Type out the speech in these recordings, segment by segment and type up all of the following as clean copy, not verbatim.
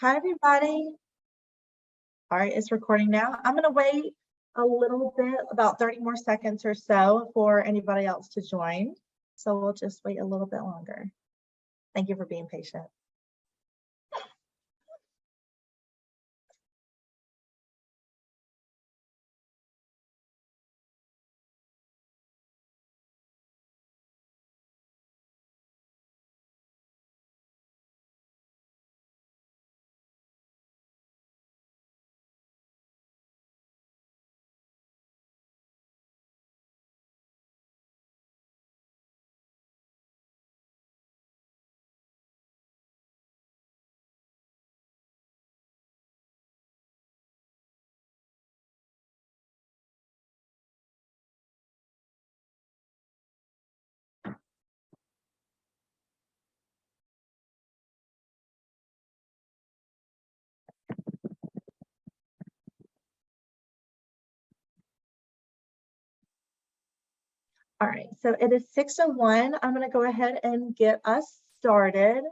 Hi, everybody. All right, it's recording now. I'm going to wait a little bit, about 30 more seconds or so, for anybody else to join. So we'll just wait a little bit longer. Thank you for being patient. All right, so it is 6:01. I'm going to go ahead and get us started.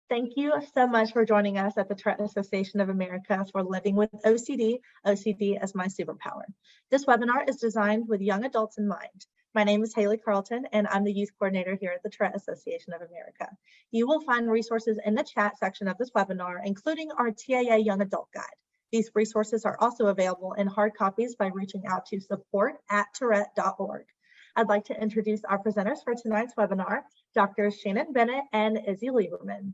Thank you so much for joining us at the Tourette Association of America for Living with OCD, OCD as my superpower. This webinar is designed with young adults in mind. My name is Haley Carlton, and I'm the youth coordinator here at the Tourette Association of America. You will find resources in the chat section of this webinar, including our TAA Young Adult Guide. These resources are also available in hard copies by reaching out to support@tourette.org. I'd like to introduce our presenters for tonight's webinar, Dr. Shannon Bennett and Izzy Lieberman.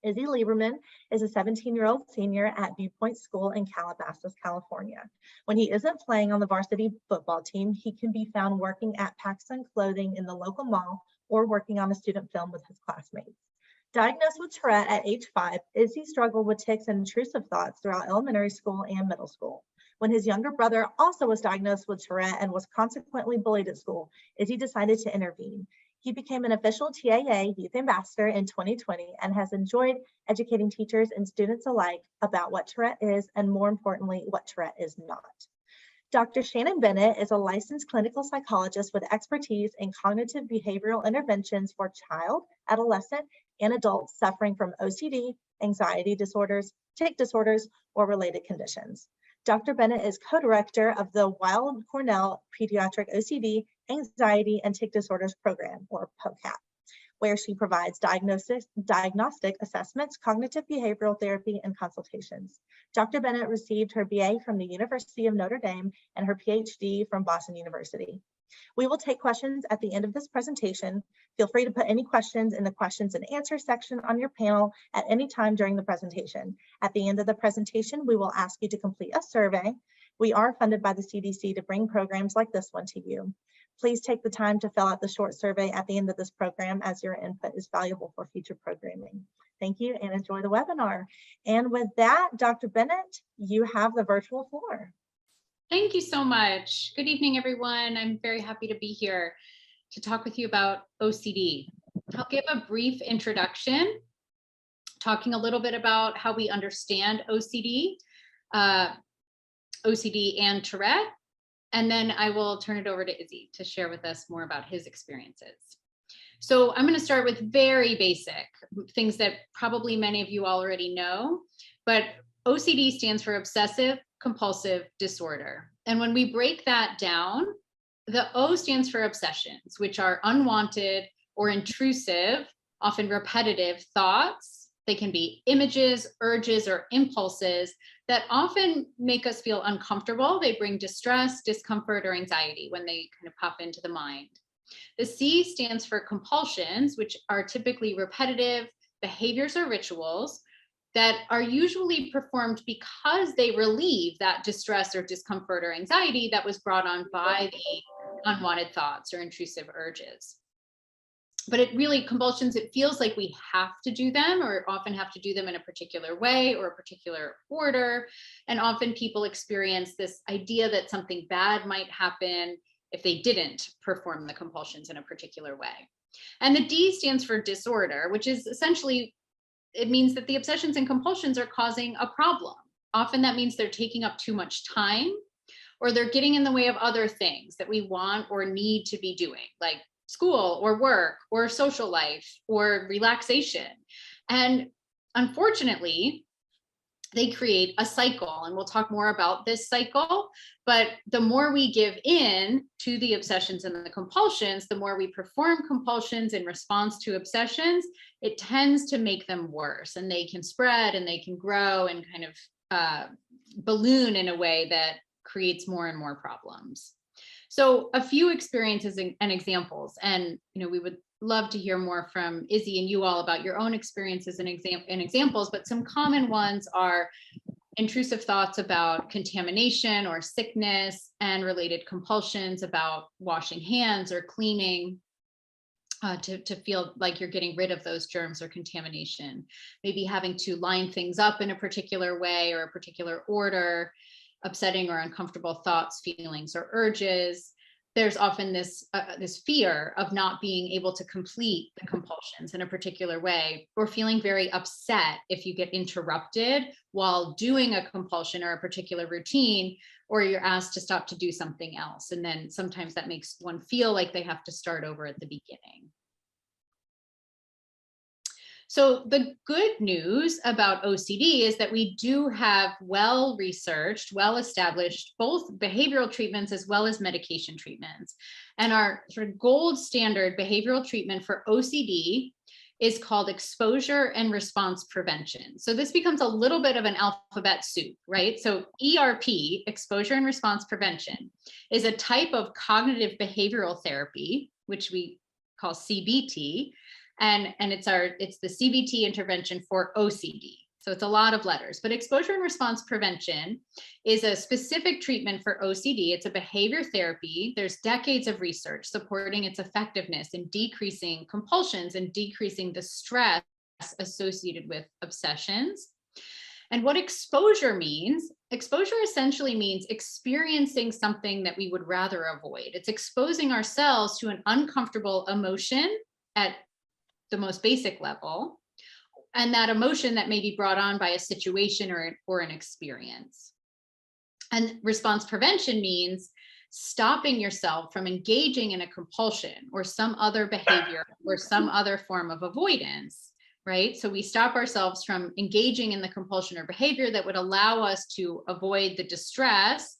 Izzy Lieberman is a 17-year-old senior at Viewpoint School in Calabasas, California. When he isn't playing on the varsity football team, he can be found working at Paxton Clothing in the local mall or working on a student film with his classmates. Diagnosed with Tourette at age 5, Izzy struggled with tics and intrusive thoughts throughout elementary school and middle school. When his younger brother also was diagnosed with Tourette and was consequently bullied at school, Izzy decided to intervene. He became an official TAA youth ambassador in 2020 and has enjoyed educating teachers and students alike about what Tourette is and, more importantly, what Tourette is not. Dr. Shannon Bennett is a licensed clinical psychologist with expertise in cognitive behavioral interventions for child, adolescent, and adults suffering from OCD, anxiety disorders, tic disorders, or related conditions. Dr. Bennett is co-director of the Weill Cornell Pediatric OCD, Anxiety, and Tic Disorders Program, or POCAP, where she provides diagnostic assessments, cognitive behavioral therapy, and consultations. Dr. Bennett received her BA from the University of Notre Dame and her PhD from Boston University. We will take questions at the end of this presentation. Feel free to put any questions in the questions and answers section on your panel at any time during the presentation. At the end of the presentation, we will ask you to complete a survey. We are funded by the CDC to bring programs like this one to you. Please take the time to fill out the short survey at the end of this program, as your input is valuable for future programming. Thank you and enjoy the webinar. And with that, Dr. Bennett, you have the virtual floor. Thank you so much. Good evening, everyone. I'm very happy to be here to talk with you about OCD. I'll give a brief introduction, talking a little bit about how we understand OCD, OCD and Tourette, and then I will turn it over to Izzy to share with us more about his experiences. So I'm going to start with very basic things that probably many of you already know, but OCD stands for obsessive compulsive disorder. And when we break that down, the O stands for obsessions, which are unwanted or intrusive, often repetitive thoughts. They can be images, urges, or impulses that often make us feel uncomfortable. They bring distress, discomfort, or anxiety when they kind of pop into the mind. The C stands for compulsions, which are typically repetitive behaviors or rituals that are usually performed because they relieve that distress or discomfort or anxiety that was brought on by the unwanted thoughts or intrusive urges. But it really, compulsions, it feels like we have to do them, or often have to do them in a particular way or a particular order. And often people experience this idea that something bad might happen if they didn't perform the compulsions in a particular way. And the D stands for disorder, which is essentially, it means that the obsessions and compulsions are causing a problem. Often that means they're taking up too much time, or they're getting in the way of other things that we want or need to be doing, like school or work or social life or relaxation. And unfortunately, they create a cycle, and we'll talk more about this cycle. But the more we give in to the obsessions and the compulsions, the more we perform compulsions in response to obsessions, it tends to make them worse, and they can spread and they can grow and kind of balloon in a way that creates more and more problems. So a few experiences and examples, and we would love to hear more from Izzy and you all about your own experiences and examples, but some common ones are intrusive thoughts about contamination or sickness, and related compulsions about washing hands or cleaning, to feel like you're getting rid of those germs or contamination. Maybe having to line things up in a particular way or a particular order, upsetting or uncomfortable thoughts, feelings, or urges. There's often this fear of not being able to complete the compulsions in a particular way, or feeling very upset if you get interrupted while doing a compulsion or a particular routine, or you're asked to stop to do something else. And then sometimes that makes one feel like they have to start over at the beginning. So the good news about OCD is that we do have well-researched, well-established both behavioral treatments as well as medication treatments. And our sort of gold standard behavioral treatment for OCD is called exposure and response prevention. So this becomes a little bit of an alphabet soup, right? So ERP, exposure and response prevention, is a type of cognitive behavioral therapy, which we call CBT. And it's the CBT intervention for OCD. So it's a lot of letters, but exposure and response prevention is a specific treatment for OCD. It's a behavior therapy. There's decades of research supporting its effectiveness in decreasing compulsions and decreasing the stress associated with obsessions. And what exposure means, exposure essentially means experiencing something that we would rather avoid. It's exposing ourselves to an uncomfortable emotion at the most basic level, and that emotion that may be brought on by a situation or an experience. And response prevention means stopping yourself from engaging in a compulsion or some other behavior or some other form of avoidance, right? So we stop ourselves from engaging in the compulsion or behavior that would allow us to avoid the distress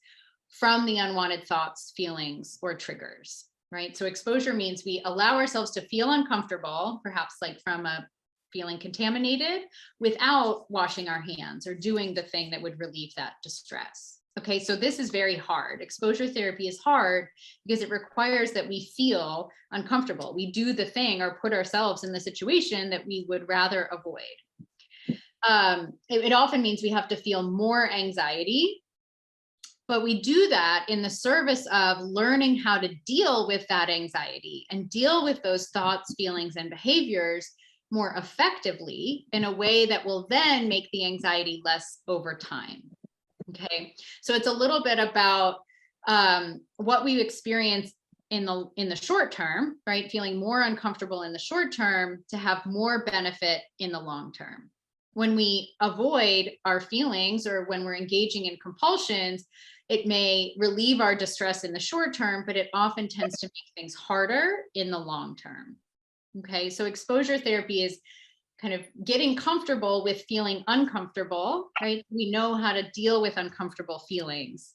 from the unwanted thoughts, feelings, or triggers. Right. So exposure means we allow ourselves to feel uncomfortable, perhaps like from a feeling contaminated, without washing our hands or doing the thing that would relieve that distress. Okay, so this is very hard. Exposure therapy is hard because it requires that we feel uncomfortable. We do the thing or put ourselves in the situation that we would rather avoid. It often means we have to feel more anxiety. But we do that in the service of learning how to deal with that anxiety and deal with those thoughts, feelings, and behaviors more effectively in a way that will then make the anxiety less over time. Okay, so it's a little bit about what we experience in the short term, right? Feeling more uncomfortable in the short term to have more benefit in the long term. When we avoid our feelings or when we're engaging in compulsions, it may relieve our distress in the short term, but it often tends to make things harder in the long term. Okay, so exposure therapy is kind of getting comfortable with feeling uncomfortable, right? We know how to deal with uncomfortable feelings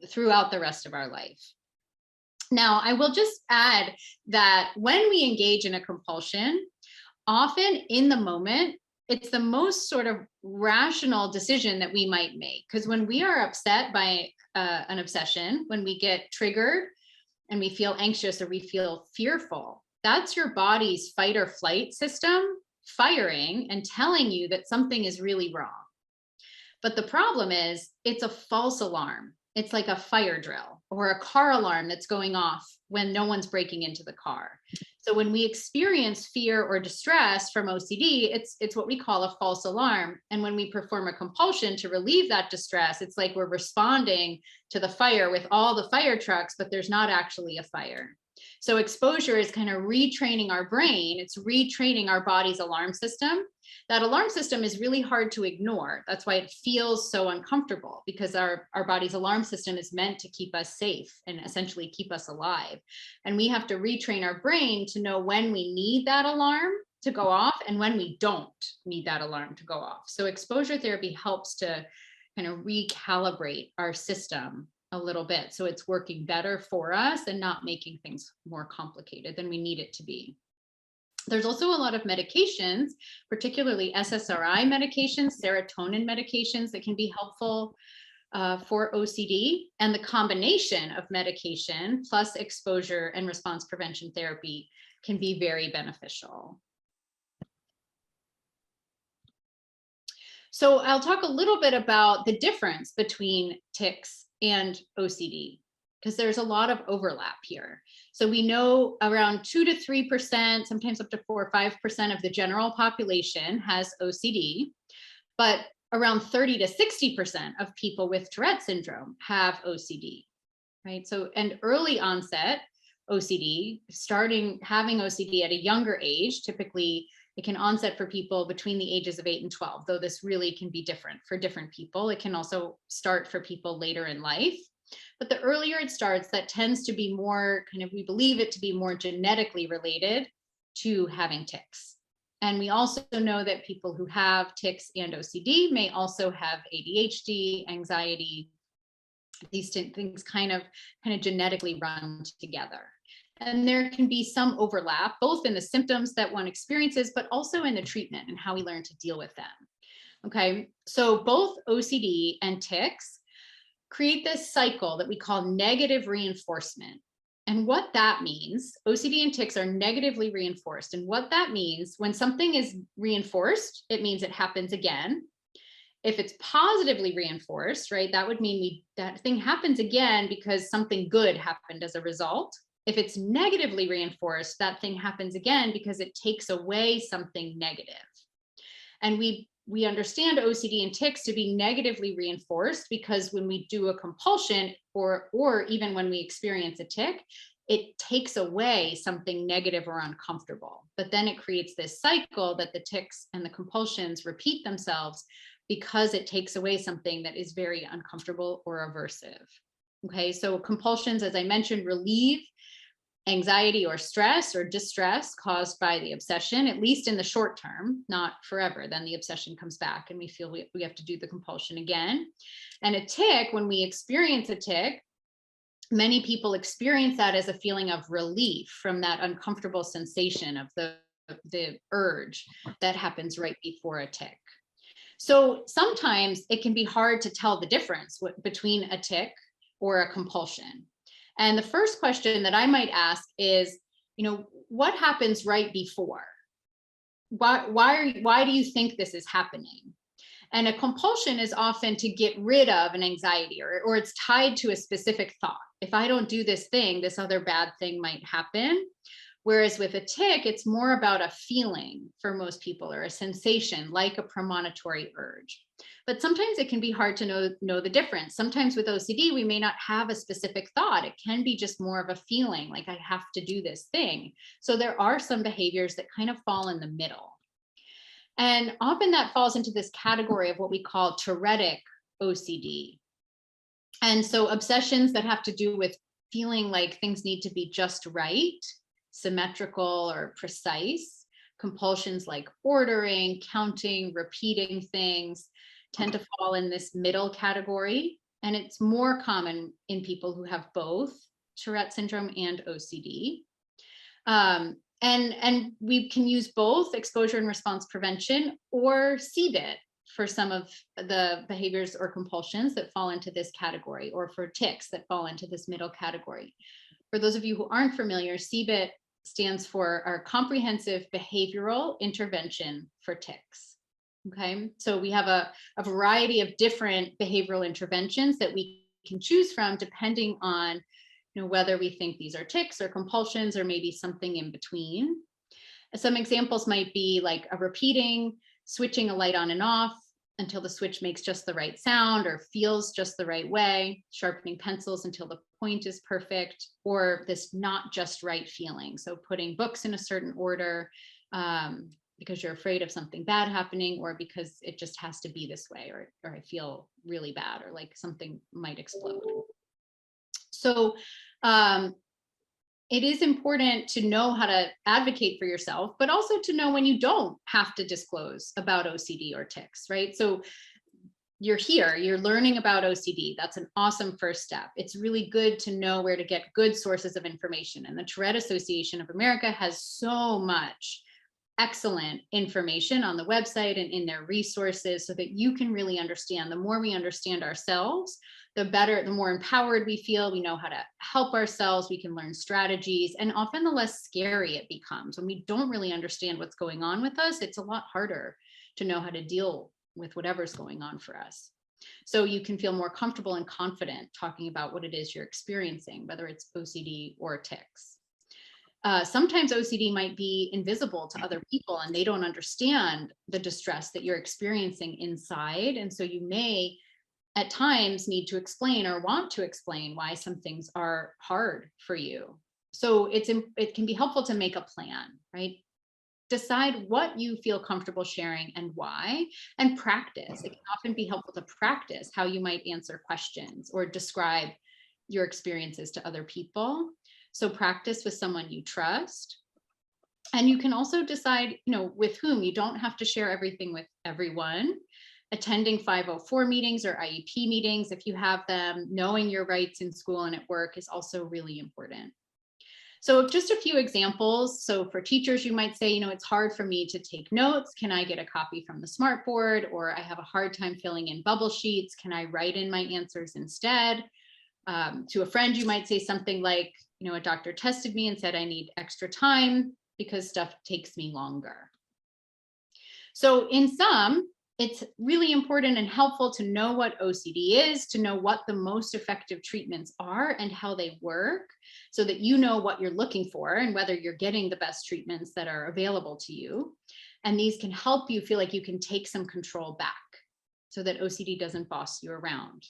throughout the rest of our life. Now, I will just add that when we engage in a compulsion, often in the moment, it's the most sort of rational decision that we might make. Because when we are upset by an obsession, when we get triggered and we feel anxious or we feel fearful, that's your body's fight or flight system firing and telling you that something is really wrong. But the problem is it's a false alarm. It's like a fire drill or a car alarm that's going off when no one's breaking into the car. So when we experience fear or distress from OCD, it's what we call a false alarm. And when we perform a compulsion to relieve that distress, it's like we're responding to the fire with all the fire trucks, but there's not actually a fire. So exposure is kind of retraining our brain. It's retraining our body's alarm system. That alarm system is really hard to ignore. That's why it feels so uncomfortable, because our body's alarm system is meant to keep us safe and essentially keep us alive. And we have to retrain our brain to know when we need that alarm to go off and when we don't need that alarm to go off. So exposure therapy helps to kind of recalibrate our system a little bit so it's working better for us and not making things more complicated than we need it to be. There's also a lot of medications, particularly SSRI medications, serotonin medications that can be helpful for OCD, and the combination of medication plus exposure and response prevention therapy can be very beneficial. So I'll talk a little bit about the difference between tics and OCD, because there's a lot of overlap here. So we know around 2 to 3%, sometimes up to 4 or 5% of the general population has OCD, but around 30 to 60% of people with Tourette syndrome have OCD, right? So, and early onset OCD, having OCD at a younger age, typically it can onset for people between the ages of 8 and 12, though this really can be different for different people. It can also start for people later in life. But the earlier it starts, that tends to be more we believe it to be more genetically related to having tics. And we also know that people who have tics and OCD may also have ADHD, anxiety. These things kind of genetically run together. And there can be some overlap, both in the symptoms that one experiences, but also in the treatment and how we learn to deal with them. Okay, so both OCD and tics create this cycle that we call negative reinforcement. And what that means, OCD and tics are negatively reinforced. And what that means, when something is reinforced, it means it happens again. If it's positively reinforced, right, that would mean that thing happens again because something good happened as a result. If it's negatively reinforced, that thing happens again because it takes away something negative. And we understand OCD and tics to be negatively reinforced because when we do a compulsion or even when we experience a tic, it takes away something negative or uncomfortable. But then it creates this cycle that the tics and the compulsions repeat themselves because it takes away something that is very uncomfortable or aversive. Okay, so compulsions, as I mentioned, relieve anxiety or stress or distress caused by the obsession, at least in the short term, not forever. Then the obsession comes back and we feel we have to do the compulsion again. And a tic, when we experience a tic, many people experience that as a feeling of relief from that uncomfortable sensation of the urge that happens right before a tic. So sometimes it can be hard to tell the difference between a tic or a compulsion. And the first question that I might ask is, what happens right before? Why do you think this is happening? And a compulsion is often to get rid of an anxiety or it's tied to a specific thought. If I don't do this thing, this other bad thing might happen. Whereas with a tic, it's more about a feeling for most people or a sensation like a premonitory urge. But sometimes it can be hard to know the difference. Sometimes with OCD, we may not have a specific thought. It can be just more of a feeling like I have to do this thing. So there are some behaviors that kind of fall in the middle. And often that falls into this category of what we call Tourettic OCD. And so obsessions that have to do with feeling like things need to be just right, symmetrical or precise, compulsions like ordering, counting, repeating things tend to fall in this middle category. And it's more common in people who have both Tourette syndrome and OCD. And we can use both exposure and response prevention or CBIT for some of the behaviors or compulsions that fall into this category, or for tics that fall into this middle category. For those of you who aren't familiar, CBIT stands for our Comprehensive Behavioral Intervention for Tics. Okay, so we have a variety of different behavioral interventions that we can choose from depending on whether we think these are tics or compulsions or maybe something in between. Some examples might be like a repeating, switching a light on and off until the switch makes just the right sound or feels just the right way, sharpening pencils until the point is perfect, or this not just right feeling. So putting books in a certain order because you're afraid of something bad happening, or because it just has to be this way, or I feel really bad, or like something might explode. So it is important to know how to advocate for yourself, but also to know when you don't have to disclose about OCD or tics, right? So you're here, you're learning about OCD. That's an awesome first step. It's really good to know where to get good sources of information. And the Tourette Association of America has so much excellent information on the website and in their resources so that you can really understand. The more we understand ourselves, the better, the more empowered we feel. We know how to help ourselves. We can learn strategies, and often the less scary it becomes. When we don't really understand what's going on with us, it's a lot harder to know how to deal with whatever's going on for us. So you can feel more comfortable and confident talking about what it is you're experiencing, whether it's OCD or tics. Sometimes OCD might be invisible to other people and they don't understand the distress that you're experiencing inside. And so you may at times need to explain or want to explain why some things are hard for you. So it can be helpful to make a plan, right? Decide what you feel comfortable sharing and why, and practice. It can often be helpful to practice how you might answer questions or describe your experiences to other people. So practice with someone you trust. And you can also decide, with whom. You don't have to share everything with everyone. Attending 504 meetings or IEP meetings, if you have them, knowing your rights in school and at work is also really important. So just a few examples. So for teachers, you might say, it's hard for me to take notes. Can I get a copy from the smartboard? Or I have a hard time filling in bubble sheets. Can I write in my answers instead? To a friend, you might say something like, a doctor tested me and said I need extra time because stuff takes me longer. So in sum, it's really important and helpful to know what OCD is, to know what the most effective treatments are and how they work, so that you know what you're looking for and whether you're getting the best treatments that are available to you. And these can help you feel like you can take some control back so that OCD doesn't boss you around.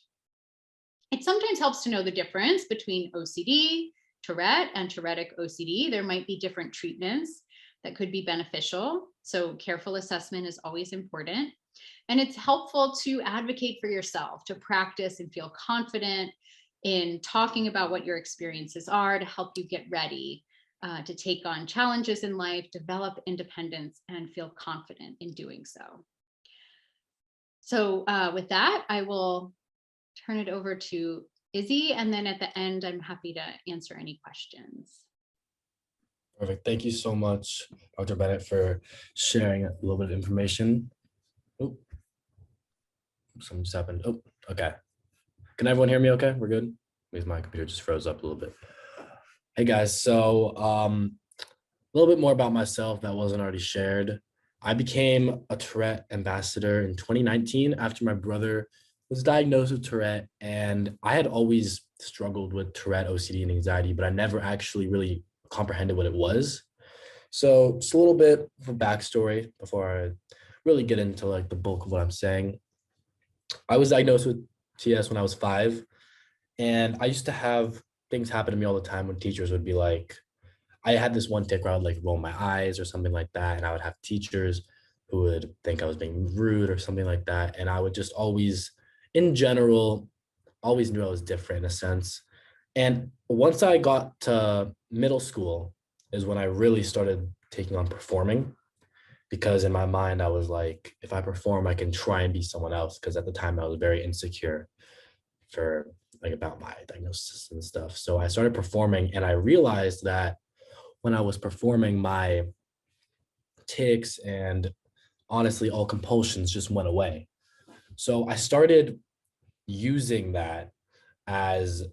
It sometimes helps to know the difference between OCD, Tourette, and Tourettic OCD. There might be different treatments that could be beneficial. So careful assessment is always important. And it's helpful to advocate for yourself, to practice and feel confident in talking about what your experiences are, to help you get ready to take on challenges in life, develop independence, and feel confident in doing so. So with that, I will turn it over to Izzy, and then at the end, I'm happy to answer any questions. Perfect. Thank you so much, Dr. Bennett, for sharing a little bit of information. Oh, something just happened. Oh, okay. Can everyone hear me okay? We're good? Because my computer just froze up a little bit. Hey guys, so a little bit more about myself that wasn't already shared. I became a Tourette ambassador in 2019 after my brother was diagnosed with Tourette, and I had always struggled with Tourette, OCD, and anxiety, but I never actually really comprehended what it was. So just a little bit of a backstory before I really get into like the bulk of what I'm saying. I was diagnosed with TS when I was 5, and I used to have things happen to me all the time when teachers would be like, I had this one tic where I would like roll my eyes or something like that, and I would have teachers who would think I was being rude or something like that, and I would just always, in general, always knew I was different in a sense. And once I got to middle school is when I really started taking on performing, because in my mind, I was like, if I perform, I can try and be someone else. Because at the time I was very insecure for like about my diagnosis and stuff. So I started performing, and I realized that when I was performing, my tics and honestly all compulsions just went away. So I started using that as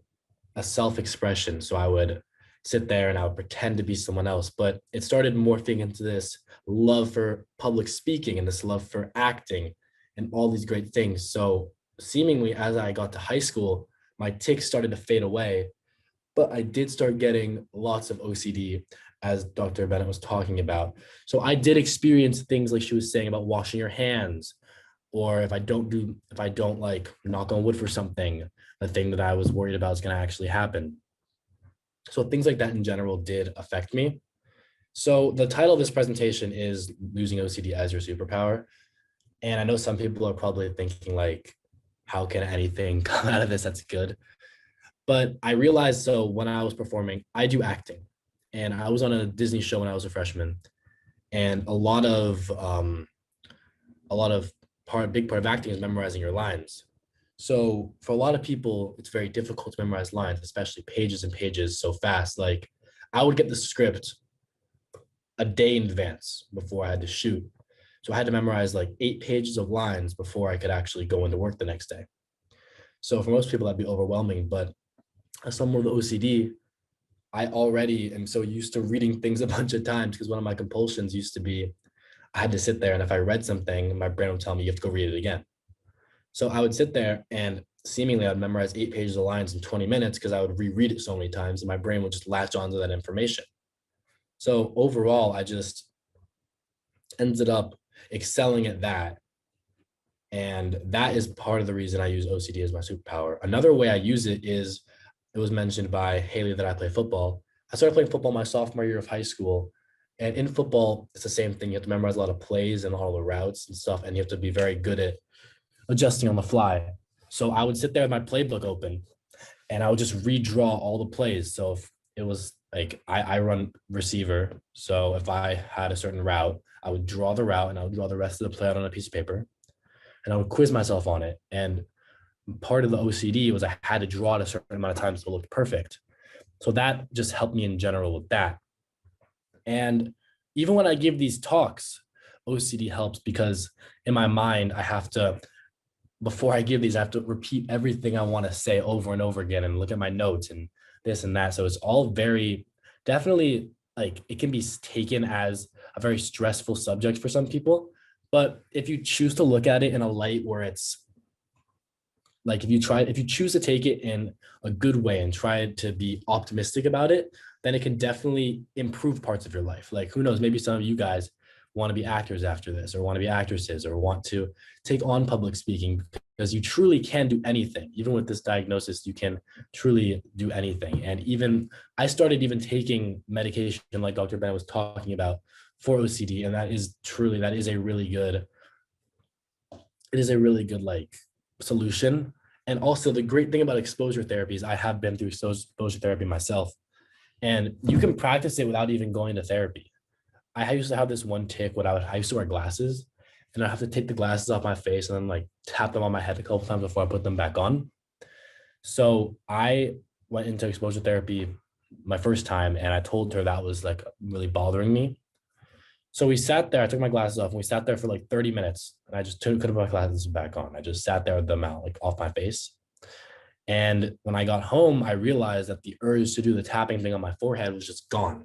a self-expression. So I would sit there and I would pretend to be someone else, but it started morphing into this love for public speaking and this love for acting and all these great things. So seemingly as I got to high school, my tics started to fade away, but I did start getting lots of OCD, as Dr. Bennett was talking about. So I did experience things like she was saying about washing your hands, or if I don't like knock on wood for something, the thing that I was worried about is going to actually happen. So things like that in general did affect me. So the title of this presentation is Losing OCD as Your Superpower. And I know some people are probably thinking like, how can anything come out of this that's good? But I realized, so when I was performing, I do acting. and I was on a Disney show when I was a freshman, and big part of acting is memorizing your lines. So for a lot of people, it's very difficult to memorize lines, especially pages and pages so fast. Like I would get the script a day in advance before I had to shoot. So I had to memorize like 8 pages of lines before I could actually go into work the next day. So for most people, that'd be overwhelming. But as someone with OCD, I already am so used to reading things a bunch of times because one of my compulsions used to be I had to sit there, and if I read something, my brain would tell me you have to go read it again. So I would sit there and seemingly I'd memorize 8 pages of lines in 20 minutes because I would reread it so many times and my brain would just latch onto that information. So overall, I just ended up excelling at that. And that is part of the reason I use OCD as my superpower. Another way I use it is, it was mentioned by Haley that I play football. I started playing football my sophomore year of high school. And in football, it's the same thing. You have to memorize a lot of plays and all the routes and stuff. And you have to be very good at adjusting on the fly. So I would sit there with my playbook open and I would just redraw all the plays. So if it was like I run receiver. So if I had a certain route, I would draw the route and I would draw the rest of the play out on a piece of paper and I would quiz myself on it. And part of the OCD was I had to draw it a certain amount of times to look perfect. So that just helped me in general with that. And even when I give these talks, OCD helps because in my mind, I have to, before I give these, I have to repeat everything I want to say over and over again and look at my notes and this and that. So it's all very, definitely like it can be taken as a very stressful subject for some people. But if you choose to look at it in a light where it's like, if you choose to take it in a good way and try to be optimistic about it, then it can definitely improve parts of your life. Like, who knows, maybe some of you guys want to be actors after this, or want to be actresses, or want to take on public speaking, because you truly can do anything. Even with this diagnosis, you can truly do anything. And even I started even taking medication like Dr. Bennett was talking about for OCD. And that is a really good like solution. And also the great thing about exposure therapy is I have been through exposure therapy myself, and you can practice it without even going to therapy. I used to have this one tick when I used to wear glasses, and I have to take the glasses off my face and then like tap them on my head a couple times before I put them back on. So I went into exposure therapy my first time, and I told her that was like really bothering me. So we sat there, I took my glasses off and we sat there for like 30 minutes and I just couldn't put my glasses back on. I just sat there with them out, like off my face. And when I got home, I realized that the urge to do the tapping thing on my forehead was just gone.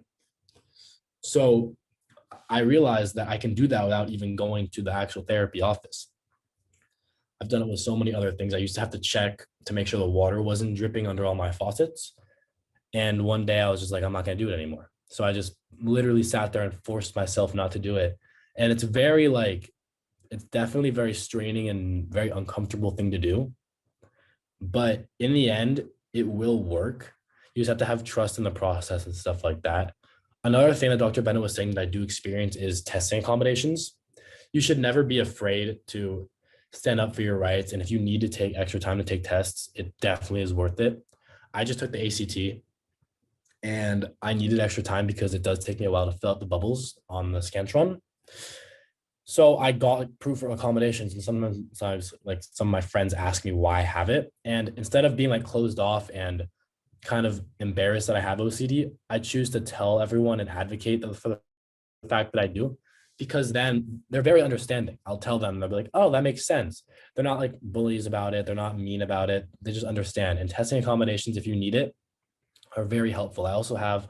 So I realized that I can do that without even going to the actual therapy office. I've done it with so many other things. I used to have to check to make sure the water wasn't dripping under all my faucets. And one day I was just like, I'm not going to do it anymore. So I just literally sat there and forced myself not to do it. And it's definitely very straining and very uncomfortable thing to do. But in the end, it will work. You just have to have trust in the process and stuff like that. Another thing that Dr. Bennett was saying that I do experience is testing accommodations. You should never be afraid to stand up for your rights. And if you need to take extra time to take tests, it definitely is worth it. I just took the ACT. And I needed extra time because it does take me a while to fill out the bubbles on the Scantron. So I got proof of accommodations, and sometimes like some of my friends ask me why I have it. And instead of being like closed off and kind of embarrassed that I have OCD, I choose to tell everyone and advocate for the fact that I do, because then they're very understanding. I'll tell them, they'll be like, oh, that makes sense. They're not like bullies about it. They're not mean about it. They just understand. And testing accommodations, if you need it, are very helpful. I also have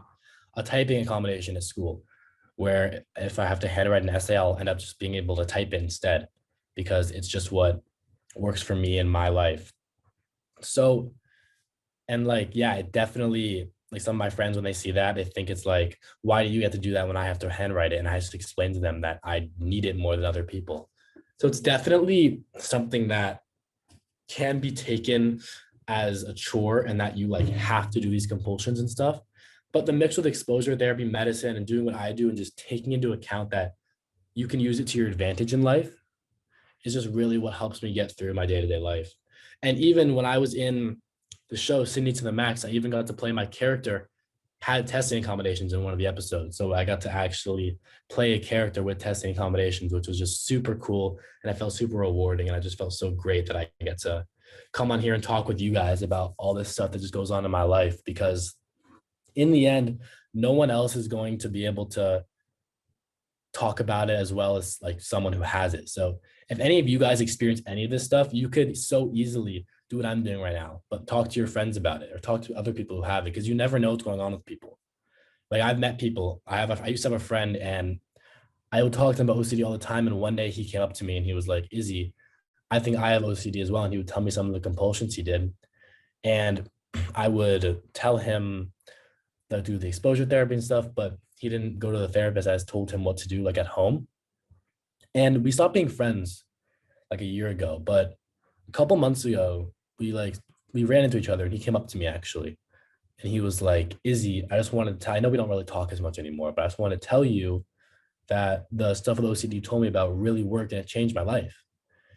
a typing accommodation at school where if I have to handwrite an essay, I'll end up just being able to type it instead because it's just what works for me in my life. So, and like, yeah, it definitely, like some of my friends, when they see that, they think it's like, why do you have to do that when I have to handwrite it? And I just explain to them that I need it more than other people. So it's definitely something that can be taken as a chore and that you like have to do these compulsions and stuff. But the mix with exposure therapy, medicine, and doing what I do and just taking into account that you can use it to your advantage in life is just really what helps me get through my day-to-day life. And even when I was in the show Sydney to the Max, I even got to play my character had testing accommodations in one of the episodes. So I got to actually play a character with testing accommodations, which was just super cool. And I felt super rewarding. And I just felt so great that I get to come on here and talk with you guys about all this stuff that just goes on in my life, because in the end, no one else is going to be able to talk about it as well as like someone who has it. So if any of you guys experience any of this stuff, you could so easily do what I'm doing right now, but talk to your friends about it or talk to other people who have it, because you never know what's going on with people. Like I've met people, I used to have a friend and I would talk to him about OCD all the time. And one day he came up to me and he was like, Izzy, I think I have OCD as well. And he would tell me some of the compulsions he did. And I would tell him to do the exposure therapy and stuff, but he didn't go to the therapist. I just told him what to do like at home. And we stopped being friends like a year ago, but a couple months ago, we ran into each other and he came up to me actually. And he was like, Izzy, I just wanted to tell, I know we don't really talk as much anymore, but I just want to tell you that the stuff with OCD you told me about really worked and it changed my life.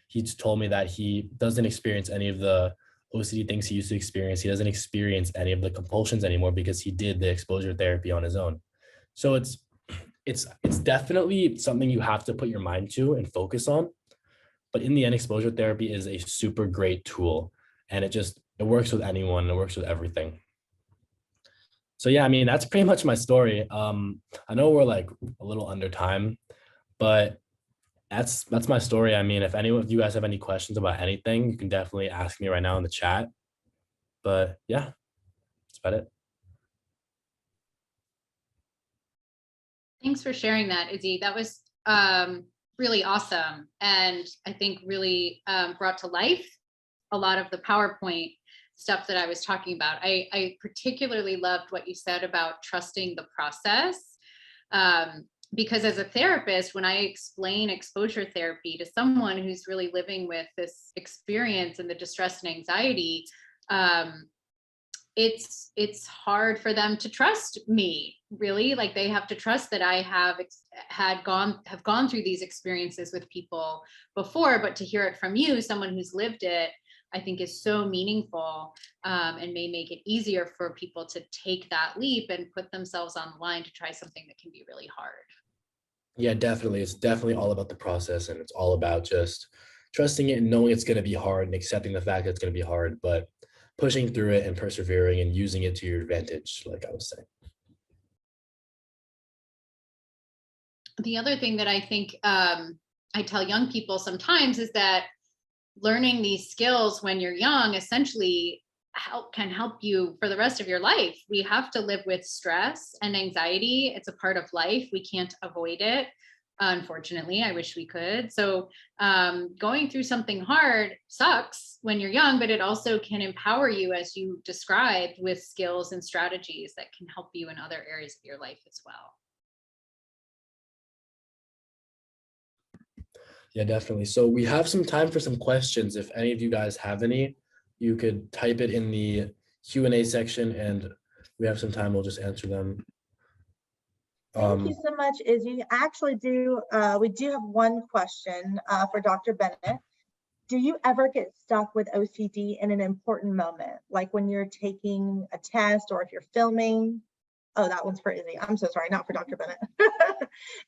He just told me that he doesn't experience any of the OCD things he used to experience. He doesn't experience any of the compulsions anymore because he did the exposure therapy on his own. So it's definitely something you have to put your mind to and focus on. But in the end, exposure therapy is a super great tool, and it works with anyone. It works with everything. So yeah, I mean, that's pretty much my story. I know we're like a little under time, but that's my story. I mean, if any of you guys have any questions about anything, you can definitely ask me right now in the chat. But yeah, that's about it. Thanks for sharing that, Izzy. That was really awesome. And I think really brought to life a lot of the PowerPoint stuff that I was talking about. I particularly loved what you said about trusting the process. Because as a therapist, when I explain exposure therapy to someone who's really living with this experience and the distress and anxiety, it's hard for them to trust me, really. Like they have to trust that I have gone through these experiences with people before, but to hear it from you, someone who's lived it, I think is so meaningful, and may make it easier for people to take that leap and put themselves on the line to try something that can be really hard. Yeah, definitely. It's definitely all about the process, and it's all about just trusting it and knowing it's going to be hard and accepting the fact that it's going to be hard, but pushing through it and persevering and using it to your advantage, like I was saying. The other thing that I think I tell young people sometimes is that learning these skills when you're young essentially can help you for the rest of your life. We have to live with stress and anxiety. It's a part of life. We can't avoid it. Unfortunately, I wish we could. So going through something hard sucks when you're young, but it also can empower you, as you described, with skills and strategies that can help you in other areas of your life as well. Yeah, definitely. So we have some time for some questions. If any of you guys have any, you could type it in the Q&A section and we have some time. We'll just answer them. Thank you so much, Izzy. Actually, we do have one question for Dr. Bennett. Do you ever get stuck with OCD in an important moment, like when you're taking a test or if you're filming? Oh, that one's for Izzy. I'm so sorry, not for Dr. Bennett.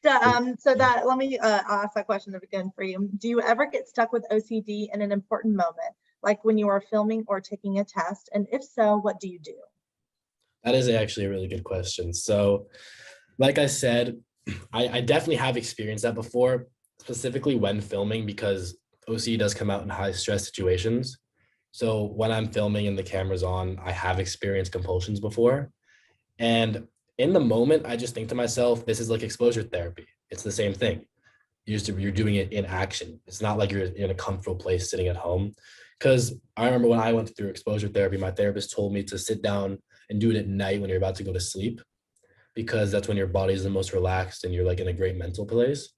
Let me ask that question again for you. Do you ever get stuck with OCD in an important moment, like when you are filming or taking a test? And if so, what do you do? That is actually a really good question. So like I said, I definitely have experienced that before, specifically when filming, because OCD does come out in high stress situations. So when I'm filming and the camera's on, I have experienced compulsions before. And in the moment, I just think to myself, this is like exposure therapy. It's the same thing. You're doing it in action. It's not like you're in a comfortable place sitting at home. Because I remember when I went through exposure therapy, my therapist told me to sit down and do it at night when you're about to go to sleep, because that's when your body is the most relaxed and you're like in a great mental place.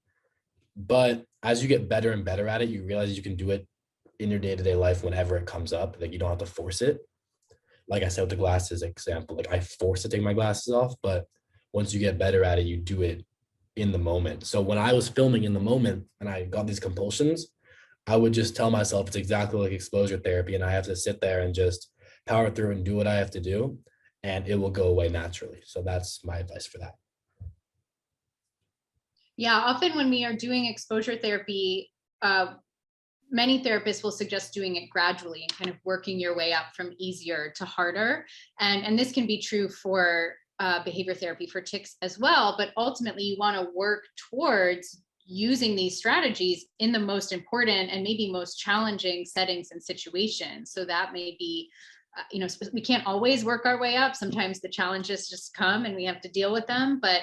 But as you get better and better at it, you realize you can do it in your day-to-day life whenever it comes up. Like you don't have to force it. Like I said with the glasses example, like I forced to take my glasses off, but once you get better at it, you do it in the moment. So when I was filming in the moment and I got these compulsions, I would just tell myself it's exactly like exposure therapy, and I have to sit there and just power through and do what I have to do. and it will go away naturally. So that's my advice for that. Yeah, often when we are doing exposure therapy, many therapists will suggest doing it gradually and kind of working your way up from easier to harder. And this can be true for behavior therapy for tics as well. But ultimately, you want to work towards using these strategies in the most important and maybe most challenging settings and situations. So that may be, we can't always work our way up. Sometimes the challenges just come and we have to deal with them. But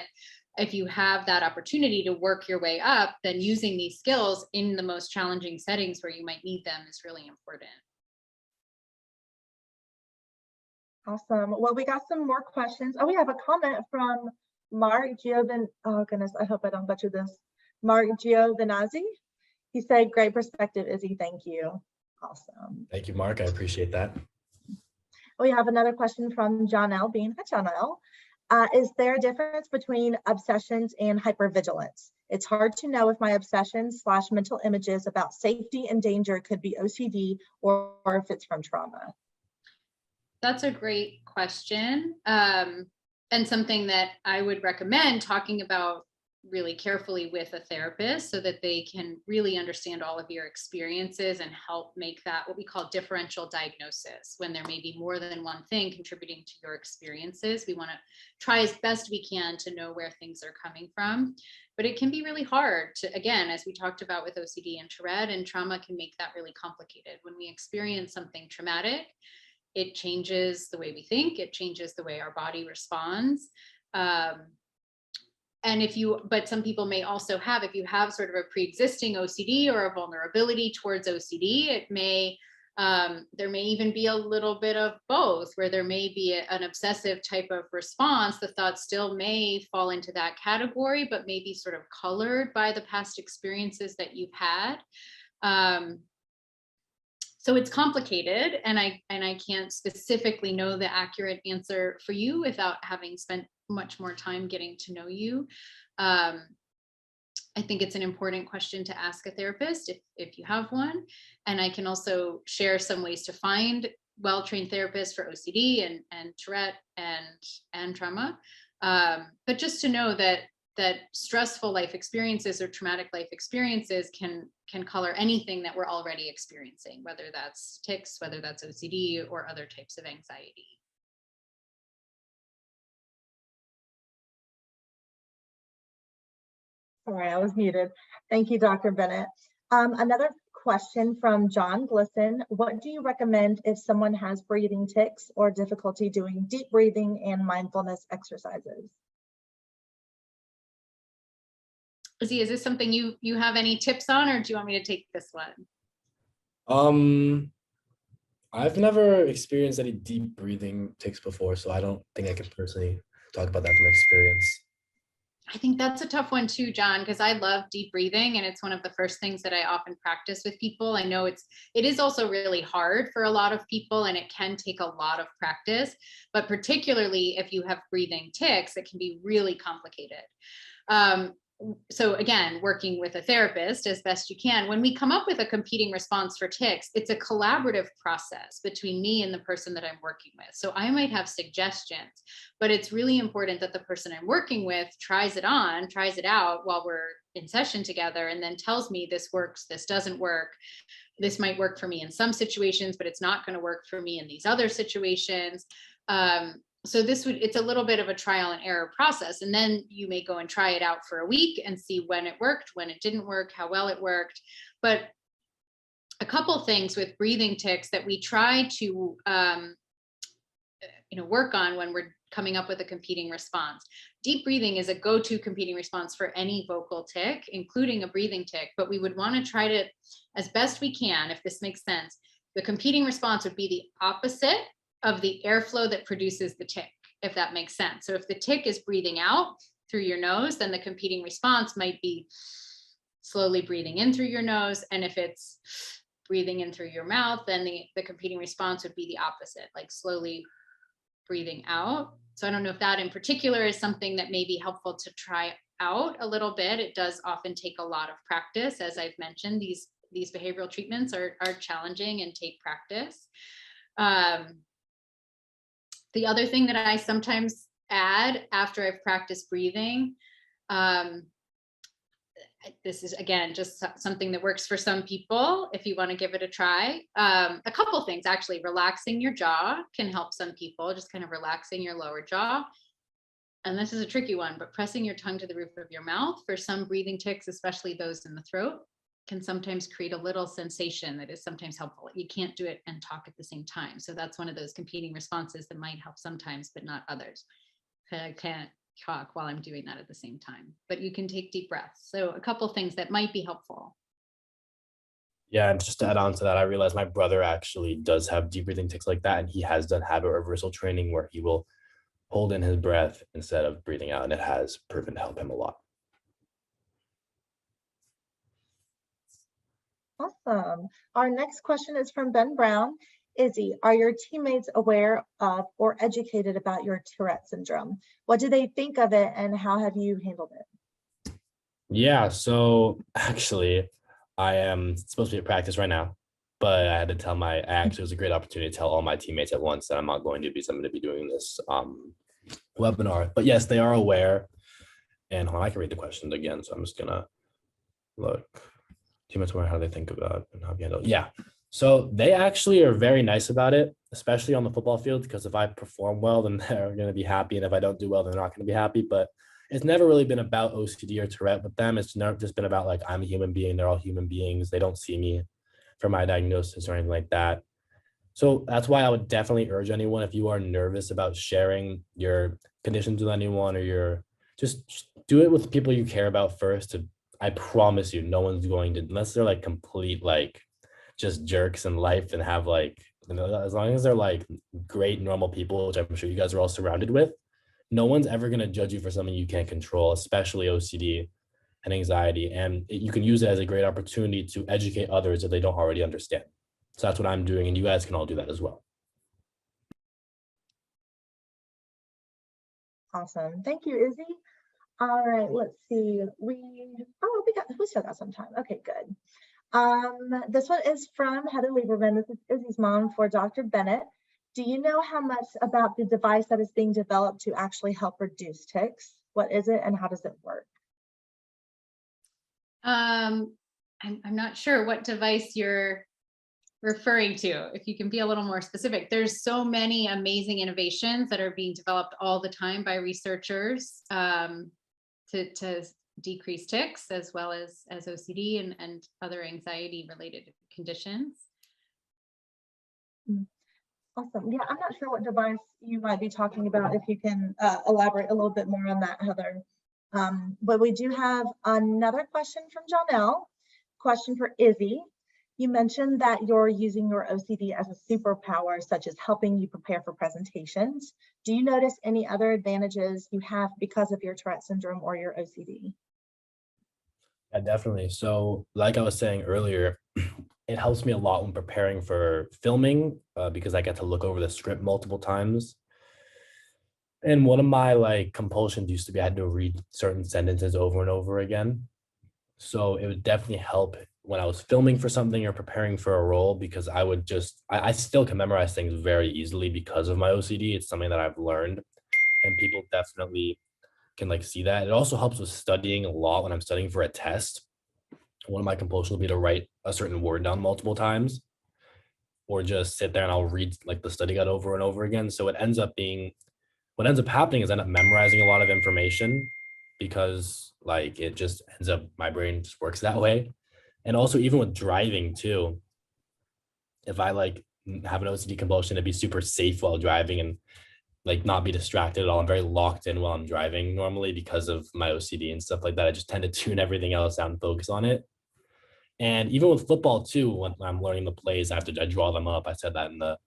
if you have that opportunity to work your way up, then using these skills in the most challenging settings where you might need them is really important. Awesome. Well, we got some more questions. Oh, we have a comment from Mark Giovan. Oh goodness, I hope I don't butcher this. Mark Giovinazzi. He said, "Great perspective, Izzy. Thank you." Awesome. Thank you, Mark. I appreciate that. We have another question from John L. Bean. Hi, John L. Is there a difference between obsessions and hypervigilance? It's hard to know if my obsessions / mental images about safety and danger could be OCD or if it's from trauma. That's a great question. And something that I would recommend talking about really carefully with a therapist so that they can really understand all of your experiences and help make that what we call differential diagnosis. When there may be more than one thing contributing to your experiences, we want to try as best we can to know where things are coming from. But it can be really hard to, again, as we talked about with OCD and Tourette, and trauma can make that really complicated. When we experience something traumatic, it changes the way we think, it changes the way our body responds. But some people may also have, if you have sort of a pre-existing OCD or a vulnerability towards OCD, it may, there may even be a little bit of both, where there may be an obsessive type of response. The thoughts still may fall into that category, but may be sort of colored by the past experiences that you've had. So it's complicated, and I can't specifically know the accurate answer for you without having spent much more time getting to know you. I think it's an important question to ask a therapist if you have one. And I can also share some ways to find well-trained therapists for OCD and Tourette and trauma. But just to know that stressful life experiences or traumatic life experiences can color anything that we're already experiencing, whether that's tics, whether that's OCD, or other types of anxiety. Sorry, I was muted. Thank you, Dr. Bennett. Another question from John Glisson. What do you recommend if someone has breathing tics or difficulty doing deep breathing and mindfulness exercises? Izzy, is this something you have any tips on, or do you want me to take this one? I've never experienced any deep breathing tics before, so I don't think I can personally talk about that from experience. I think that's a tough one too, John, because I love deep breathing, and it's one of the first things that I often practice with people. I know it is also really hard for a lot of people, and it can take a lot of practice, but particularly if you have breathing tics, it can be really complicated. So again, working with a therapist as best you can, when we come up with a competing response for tics, it's a collaborative process between me and the person that I'm working with. So I might have suggestions, but it's really important that the person I'm working with tries it out while we're in session together, and then tells me this works, this doesn't work. This might work for me in some situations, but it's not going to work for me in these other situations. So it's a little bit of a trial and error process. And then you may go and try it out for a week and see when it worked, when it didn't work, how well it worked. But a couple things with breathing tics that we try to work on when we're coming up with a competing response. Deep breathing is a go-to competing response for any vocal tic, including a breathing tic, but we would want to try to, as best we can, if this makes sense, the competing response would be the opposite of the airflow that produces the tic, if that makes sense. So if the tic is breathing out through your nose, then the competing response might be slowly breathing in through your nose. And if it's breathing in through your mouth, then the competing response would be the opposite, like slowly breathing out. So I don't know if that in particular is something that may be helpful to try out a little bit. It does often take a lot of practice. As I've mentioned, these behavioral treatments are challenging and take practice. The other thing that I sometimes add after I've practiced breathing, this is again just something that works for some people if you want to give it a try. A couple things actually. Relaxing your jaw can help some people, just kind of relaxing your lower jaw. And this is a tricky one, but pressing your tongue to the roof of your mouth for some breathing tics, especially those in the throat, can sometimes create a little sensation that is sometimes helpful. You can't do it and talk at the same time. So that's one of those competing responses that might help sometimes, but not others. I can't talk while I'm doing that at the same time, but you can take deep breaths. So a couple things that might be helpful. Yeah, and just to add on to that, I realized my brother actually does have deep breathing tics like that, and he has done habit reversal training where he will hold in his breath instead of breathing out, and it has proven to help him a lot. Awesome. Our next question is from Ben Brown. Izzy, are your teammates aware of or educated about your Tourette syndrome? What do they think of it and how have you handled it? Yeah, so actually, I am supposed to be at practice right now, but I had to tell it was a great opportunity to tell all my teammates at once that I'm not going to because I'm going to be doing this webinar. But yes, they are aware. And hold on, I can read the questions again. So I'm just going to look. Teammates aware how they think about it and how we handle it. Yeah. So they actually are very nice about it, especially on the football field, because if I perform well, then they're going to be happy. And if I don't do well, they're not going to be happy. But it's never really been about OCD or Tourette with them. It's never just been about like, I'm a human being. They're all human beings. They don't see me for my diagnosis or anything like that. So that's why I would definitely urge anyone, if you are nervous about sharing your conditions with anyone, or just do it with people you care about first. I promise you, no one's going to, unless they're like complete, like just jerks in life and have like, as long as they're like great, normal people, which I'm sure you guys are all surrounded with, no one's ever going to judge you for something you can't control, especially OCD and anxiety. And you can use it as a great opportunity to educate others if they don't already understand. So that's what I'm doing. And you guys can all do that as well. Awesome. Thank you, Izzy. All right, let's see. We still got some time. Okay, good. This one is from Heather Lieberman. This is Izzy's mom for Dr. Bennett. Do you know how much about the device that is being developed to actually help reduce tics? What is it and how does it work? I'm not sure what device you're referring to. If you can be a little more specific, there's so many amazing innovations that are being developed all the time by researchers to decrease tics, as well as OCD and other anxiety related conditions. Awesome. Yeah, I'm not sure what device you might be talking about. If you can elaborate a little bit more on that, Heather. But we do have another question from Janelle. Question for Izzy. You mentioned that you're using your OCD as a superpower, such as helping you prepare for presentations. Do you notice any other advantages you have because of your Tourette syndrome or your OCD? Yeah, definitely. So like I was saying earlier, it helps me a lot when preparing for filming because I get to look over the script multiple times. And one of my like compulsions used to be I had to read certain sentences over and over again. So it would definitely help when I was filming for something or preparing for a role, because I still can memorize things very easily because of my OCD. It's something that I've learned, and people definitely can like see that. It also helps with studying a lot when I'm studying for a test. One of my compulsions will be to write a certain word down multiple times, or just sit there and I'll read like the study guide over and over again. So what ends up happening is I end up memorizing a lot of information, because like it just ends up, my brain just works that way. And also even with driving too, if I like have an OCD compulsion to be super safe while driving and like not be distracted at all, I'm very locked in while I'm driving normally because of my OCD and stuff like that. I just tend to tune everything else out and focus on it. And even with football too, when I'm learning the plays, I draw them up. I said that in the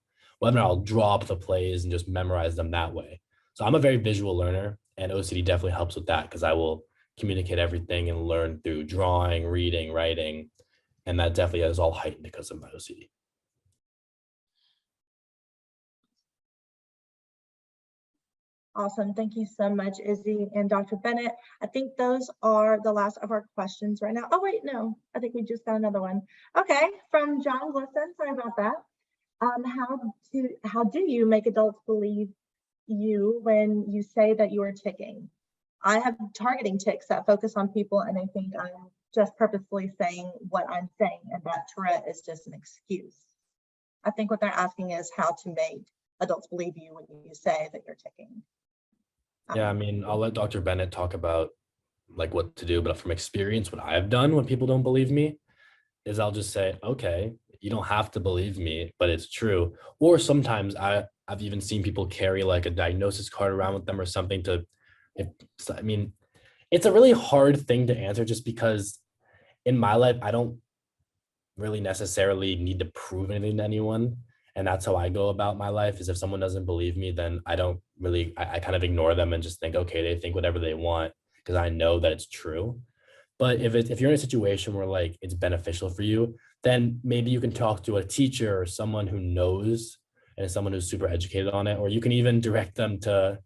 webinar, I'll draw up the plays and just memorize them that way. So I'm a very visual learner, and OCD definitely helps with that, because I will communicate everything and learn through drawing, reading, writing. And that definitely is all heightened because of my OCD. Awesome. Thank you so much, Izzy and Dr. Bennett. I think those are the last of our questions right now. Oh, wait, no, I think we just got another one. Okay, from John Glisson. Sorry about that. How do you make adults believe you when you say that you are ticking. I have targeting ticks that focus on people, and I think I'm just purposefully saying what I'm saying, and that Tourette is just an excuse. I think what they're asking is how to make adults believe you when you say that you're ticking. Yeah, I mean, I'll let Dr. Bennett talk about like what to do, but from experience, what I've done when people don't believe me is I'll just say, okay, you don't have to believe me, but it's true. Or sometimes I've even seen people carry like a diagnosis card around with them or something to, I mean, it's a really hard thing to answer just because in my life, I don't really necessarily need to prove anything to anyone. And that's how I go about my life is if someone doesn't believe me, then I don't really, I kind of ignore them and just think, okay, they think whatever they want because I know that it's true. But if you're in a situation where like it's beneficial for you, then maybe you can talk to a teacher or someone who knows and is someone who's super educated on it, or you can even direct them to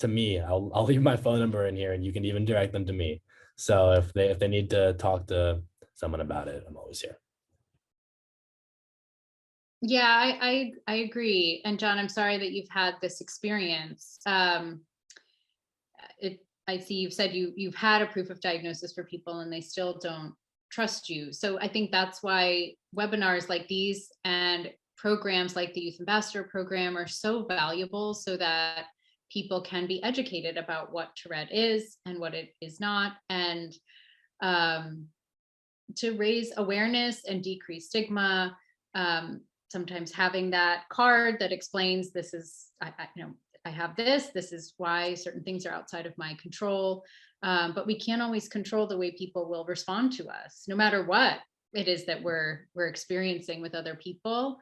me. I'll leave my phone number in here and you can even direct them to me. So if they need to talk to someone about it, I'm always here. Yeah, I agree. And John, I'm sorry that you've had this experience. I see you've said you've had a proof of diagnosis for people and they still don't trust you. So I think that's why webinars like these and programs like the Youth Ambassador Program are so valuable, so that people can be educated about what Tourette is and what it is not, and to raise awareness and decrease stigma. Sometimes having that card that explains this is, I have this is why certain things are outside of my control. But we can't always control the way people will respond to us, no matter what it is that we're experiencing with other people.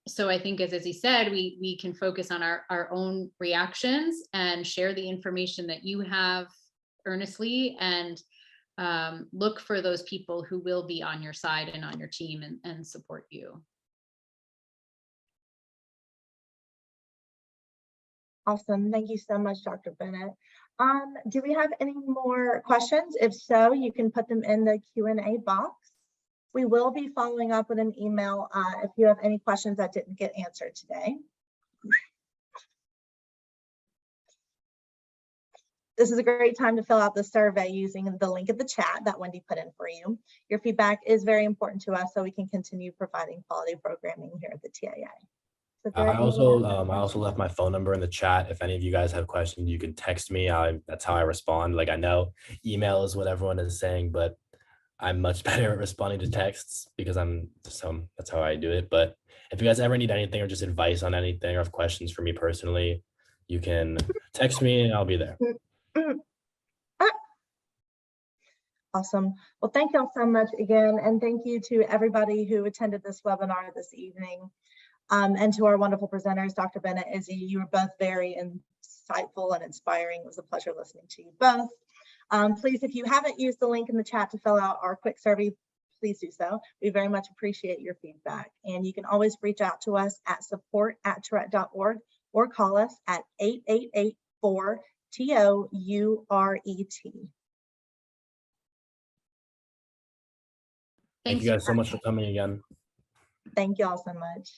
So I think, as he said, we can focus on our own reactions and share the information that you have earnestly, and look for those people who will be on your side and on your team and support you. Awesome. Thank you so much, Dr. Bennett. Do we have any more questions? If so, you can put them in the Q&A box. We will be following up with an email if you have any questions that didn't get answered today. This is a great time to fill out the survey using the link in the chat that Wendy put in for you. Your feedback is very important to us so we can continue providing quality programming here at the TIA. So I also left my phone number in the chat. If any of you guys have questions, you can text me. That's how I respond. Like, I know email is what everyone is saying, but I'm much better at responding to texts because that's how I do it. But if you guys ever need anything or just advice on anything or have questions for me personally, you can text me and I'll be there. Awesome. Well, thank y'all so much again. And thank you to everybody who attended this webinar this evening. And to our wonderful presenters, Dr. Bennett, Izzy, you were both very insightful and inspiring. It was a pleasure listening to you both. Please, if you haven't used the link in the chat to fill out our quick survey, please do so. We very much appreciate your feedback. And you can always reach out to us at support@tourette.org or call us at 888-4TOURET. Thank you guys so much for coming again. Thank you all so much.